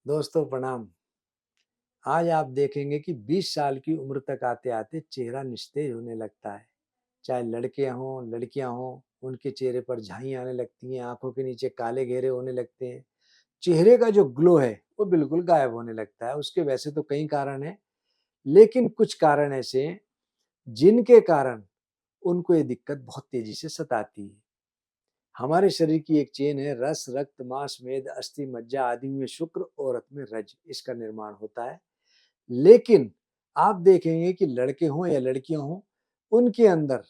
दोस्तों प्रणाम। आज आप देखेंगे कि 20 साल की उम्र तक आते-आते चेहरा निस्तेज होने लगता है। चाहे लड़के हों, लड़कियां हों, उनके चेहरे पर झाई आने लगती हैं, आंखों के नीचे काले घेरे होने लगते हैं। चेहरे का जो ग्लो है, वो बिल्कुल गायब होने लगता है। उसके वैसे तो कई कारण हैं, लेकिन कुछ कारण ऐसे हैं, जिनके कारण उनको ये दिक्कत बहुत तेजी से सताती है। हमारे शरीर की एक चेन है, रस, रक्त, मांस, मेद, अस्थि, मज्जा आदि में शुक्र, औरत में रज, इसका निर्माण होता है। लेकिन आप देखेंगे कि लड़के हों या लड़कियां हों, उनके अंदर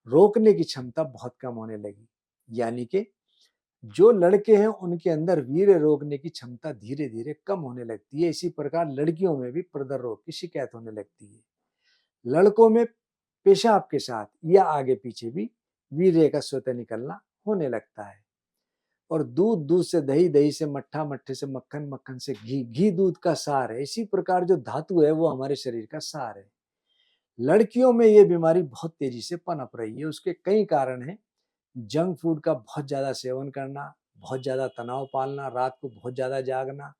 रोकने की क्षमता बहुत कम होने लगी। यानी कि जो लड़के हैं उनके अंदर वीर्य रोकने की क्षमता धीरे धीरे कम होने लगती है। इसी प्रकार लड़कियों में भी प्रदर रोग की शिकायत होने लगती है। लड़कों में पेशाब के साथ या आगे पीछे भी वीर्य का स्वतः निकलना होने लगता है। और दूध, दूध से दही, दही से मट्ठा, मट्ठे से मक्खन, मक्खन से घी, घी दूध का सार है। इसी प्रकार जो धातु है वो हमारे शरीर का सार है। लड़कियों में ये बीमारी बहुत तेजी से पनप रही है। उसके कई कारण हैं। जंक फूड का बहुत ज्यादा सेवन करना, बहुत ज्यादा तनाव पालना, रात को बहुत ज्यादा जागना,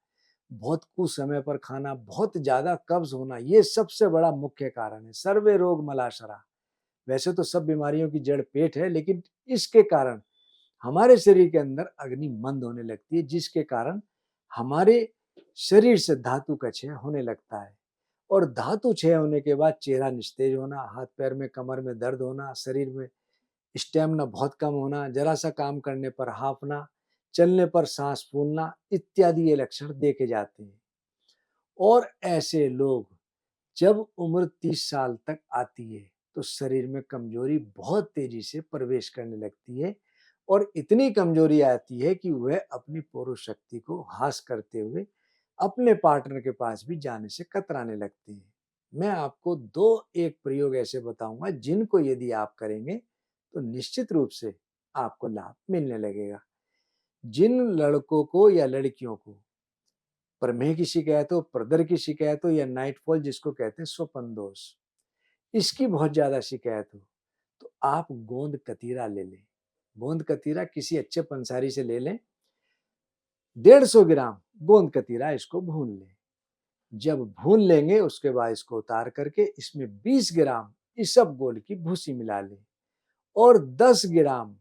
बहुत कुछ समय पर खाना, बहुत ज्यादा कब्ज होना, ये सबसे बड़ा मुख्य कारण है। सर्वे रोग मलाशरा। वैसे तो सब बीमारियों की जड़ पेट है, लेकिन इसके कारण हमारे शरीर के अंदर अग्नि मंद होने लगती है, जिसके कारण हमारे शरीर से धातु का क्षय होने लगता है। और धातु क्षय होने के बाद चेहरा निस्तेज होना, हाथ पैर में, कमर में दर्द होना, शरीर में स्टेमिना बहुत कम होना, जरा सा काम करने पर हांफना, चलने पर सांस फूलना इत्यादि ये लक्षण देखे जाते हैं। और ऐसे लोग जब उम्र 30 साल तक आती है तो शरीर में कमजोरी बहुत तेजी से प्रवेश करने लगती है। और इतनी कमजोरी आती है कि वह अपनी पुरुष शक्ति को हास करते हुए अपने पार्टनर के पास भी जाने से कतराने लगते हैं। मैं आपको दो एक प्रयोग ऐसे बताऊंगा जिनको यदि आप करेंगे तो निश्चित रूप से आपको लाभ मिलने लगेगा। जिन लड़कों को या लड़कियों को प्रमेह की शिकायत हो, प्रदर की शिकायत हो, या नाइटफॉल जिसको कहते हैं स्वप्न दोष, इसकी बहुत ज्यादा शिकायत हो, तो आप गोंद कतीरा ले लें। गोंद कतीरा किसी अच्छे पंसारी से ले लें। 150 ग्राम गोंद कतीरा इसको भून लें। जब भून लेंगे उसके बाद इसको उतार करके इसमें 20 ग्राम इसबगोल की भूसी मिला लें। और 10 ग्राम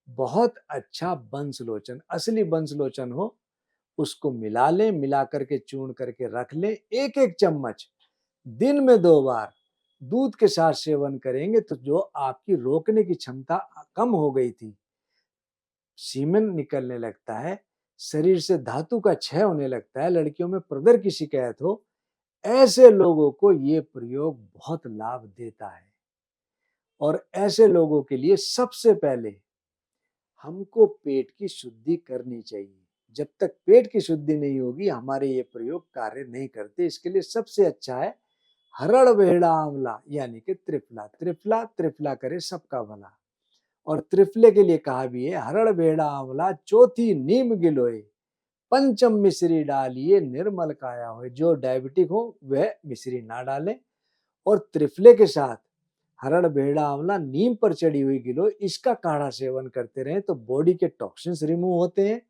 बहुत अच्छा बंसलोचन, असली बंसलोचन हो, उसको मिला लें। मिला करके चूर्ण करके रख लें। एक एक चम्मच दिन में 2 बार दूध के साथ सेवन करेंगे तो जो आपकी रोकने की क्षमता कम हो गई थी, सीमेन निकलने लगता है, शरीर से धातु का क्षय होने लगता है, लड़कियों में प्रदर की शिकायत हो, ऐसे लोगों को ये प्रयोग बहुत लाभ देता है। और ऐसे लोगों के लिए सबसे पहले हमको पेट की शुद्धि करनी चाहिए। जब तक पेट की शुद्धि नहीं होगी हमारे ये प्रयोग कार्य नहीं करते। इसके लिए सबसे अच्छा है हरड़ बेहड़ा आंवला, यानी कि त्रिफला। त्रिफला त्रिफला करे सबका भला। और त्रिफले के लिए कहा भी है, हरड़ बेहड़ा आंवला चौथी नीम गिलोय, पंचम मिश्री डालिए निर्मल काया हो। जो डायबिटिक हो वह मिश्री ना डाले। और त्रिफले के साथ हरड़ बेहड़ा आंवला नीम पर चढ़ी हुई गिलोय, इसका काढ़ा सेवन करते रहें तो बॉडी के टॉक्सिन्स रिमूव होते हैं,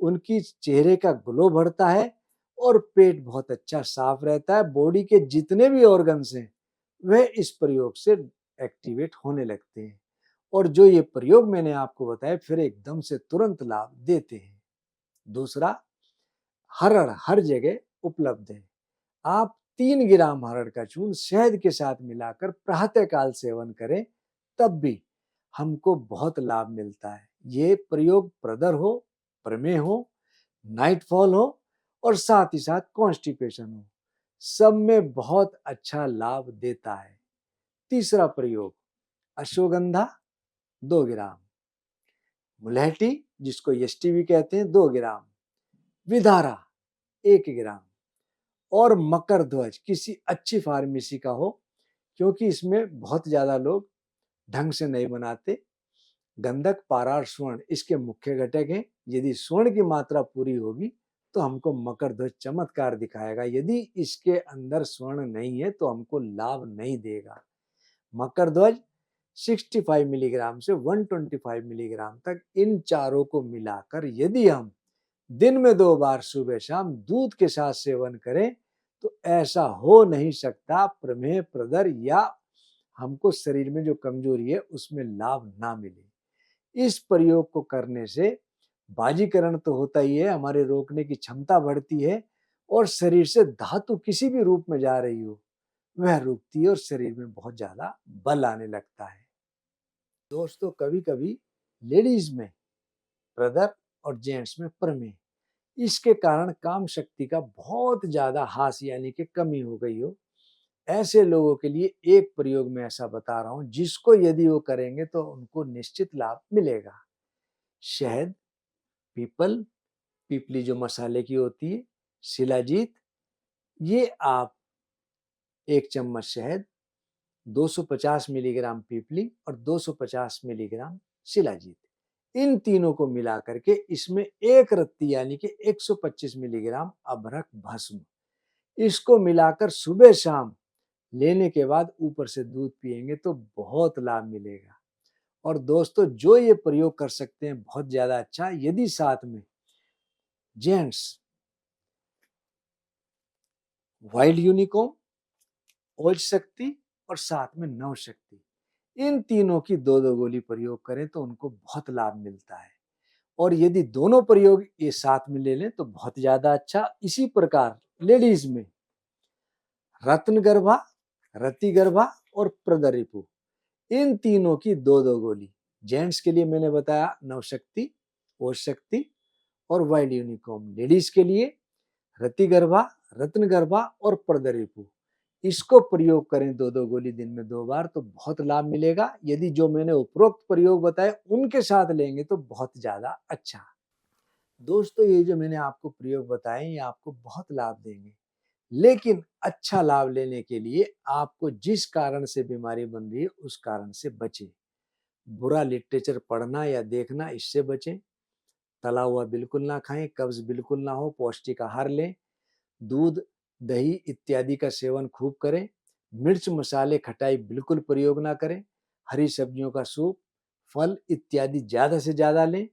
उनकी चेहरे का ग्लो बढ़ता है और पेट बहुत अच्छा साफ रहता है। बॉडी के जितने भी ऑर्गन्स हैं वह इस प्रयोग से एक्टिवेट होने लगते हैं। और जो ये प्रयोग मैंने आपको बताया फिर एकदम से तुरंत लाभ देते हैं। दूसरा, हरड़ हर जगह उपलब्ध है। आप 3 ग्राम हरड़ का चूर्ण शहद के साथ मिलाकर प्रातःकाल सेवन करें, तब भी हमको बहुत लाभ मिलता है। ये प्रयोग प्रदर हो, प्रमेह हो, नाइटफॉल हो और साथ ही साथ कॉन्स्टिपेशन हो, सब में बहुत अच्छा लाभ देता है। तीसरा प्रयोग, अश्वगंधा 2 ग्राम, मुलहटी जिसको यष्टि भी कहते हैं 2 ग्राम, विदारा 1 ग्राम, और मकर ध्वज किसी अच्छी फार्मेसी का हो, क्योंकि इसमें बहुत ज्यादा लोग ढंग से नहीं बनाते। गंधक, पारा और स्वर्ण इसके मुख्य घटक हैं। यदि स्वर्ण की मात्रा पूरी होगी तो हमको मकर ध्वज चमत्कार दिखाएगा। यदि इसके अंदर स्वर्ण नहीं है तो हमको लाभ नहीं देगा। मकर ध्वज 65 मिलीग्राम से 125 मिलीग्राम तक, इन चारों को मिलाकर यदि हम दिन में 2 बार सुबह शाम दूध के साथ सेवन करें तो ऐसा हो नहीं सकता प्रमेह प्रदर या हमको शरीर में जो कमजोरी है उसमें लाभ ना मिले। इस प्रयोग को करने से बाजीकरण तो होता ही है, हमारे रोकने की क्षमता बढ़ती है और शरीर से धातु किसी भी रूप में जा रही हो वह रुकती है और शरीर में बहुत ज्यादा बल आने लगता है। दोस्तों कभी कभी लेडीज में ब्रदर और जेंट्स में प्रमेय, इसके कारण काम शक्ति का बहुत ज्यादा ह्रास यानी कि कमी हो गई हो, ऐसे लोगों के लिए एक प्रयोग में ऐसा बता रहा हूं जिसको यदि वो करेंगे तो उनको निश्चित लाभ मिलेगा। शहद, पीपल, पीपली जो मसाले की होती है, शिलाजीत, ये आप 1 चम्मच शहद, 250 मिलीग्राम पीपली और 250 मिलीग्राम शिलाजीत, इन तीनों को मिला करके इसमें एक रत्ती यानी कि 125 मिलीग्राम अभ्रक भस्म, इसको मिलाकर सुबह शाम लेने के बाद ऊपर से दूध पिएंगे तो बहुत लाभ मिलेगा। और दोस्तों जो ये प्रयोग कर सकते हैं बहुत ज्यादा अच्छा, यदि साथ में जेंट्स वाइल्ड यूनिकॉर्न, ओज शक्ति और साथ में नव शक्ति, इन तीनों की 2-2 गोली प्रयोग करें तो उनको बहुत लाभ मिलता है। और यदि दोनों प्रयोग ये साथ में ले लें तो बहुत ज्यादा अच्छा। इसी प्रकार लेडीज में रत्नगर्भा, रतिगर्भा और प्रदरिपु, इन तीनों की 2-2 गोली। जेंट्स के लिए मैंने बताया नवशक्ति, ओज शक्ति और वाइल्ड यूनिकॉर्न। लेडीज के लिए रतिगर्भा, रत्नगर्भा और प्रदरिपु, इसको प्रयोग करें 2-2 गोली दिन में 2 बार तो बहुत लाभ मिलेगा। यदि जो मैंने उपरोक्त प्रयोग बताए उनके साथ लेंगे तो बहुत ज्यादा अच्छा। दोस्तों ये जो मैंने आपको प्रयोग बताए ये आपको बहुत लाभ देंगे, लेकिन अच्छा लाभ लेने के लिए आपको जिस कारण से बीमारी बन रही है उस कारण से बचें। बुरा लिटरेचर पढ़ना या देखना, इससे बचें। तला हुआ बिल्कुल ना खाएं, कब्ज बिल्कुल ना हो, पौष्टिक आहार लें, दूध, दही इत्यादि का सेवन खूब करें, मिर्च, मसाले, खटाई बिल्कुल प्रयोग ना करें, हरी सब्जियों का सूप, फल इत्यादि ज्यादा से ज्यादा लें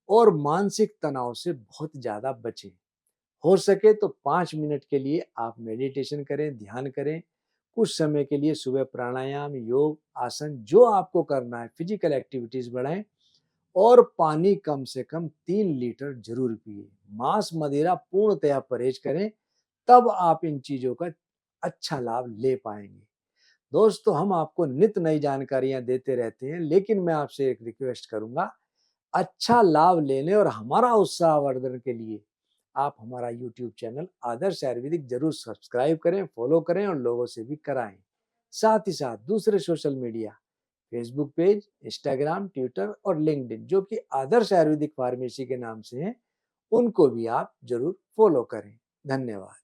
और मानसिक तनाव से बहुत ज्यादा बचें। हो सके तो 5 मिनट के लिए आप मेडिटेशन करें, ध्यान करें। कुछ समय के लिए सुबह प्राणायाम, योग, आसन जो आपको करना है, फिजिकल एक्टिविटीज बढ़ाएं और पानी कम से कम 3 लीटर जरूर पिए। मांस, मदिरा पूर्णतया परहेज करें, तब आप इन चीजों का अच्छा लाभ ले पाएंगे। दोस्तों हम आपको नित नई जानकारियां देते रहते हैं, लेकिन मैं आपसे एक रिक्वेस्ट करूंगा, अच्छा लाभ लेने और हमारा उत्साहवर्धन के लिए आप हमारा यूट्यूब चैनल आदर्श आयुर्वेदिक जरूर सब्सक्राइब करें, फॉलो करें और लोगों से भी कराएं। साथ ही साथ दूसरे social media, Facebook page, Instagram, Twitter और लिंक्डइन जो कि आदर्श आयुर्वेदिक फार्मेसी के नाम से हैं, उनको भी आप जरूर फॉलो करें। धन्यवाद।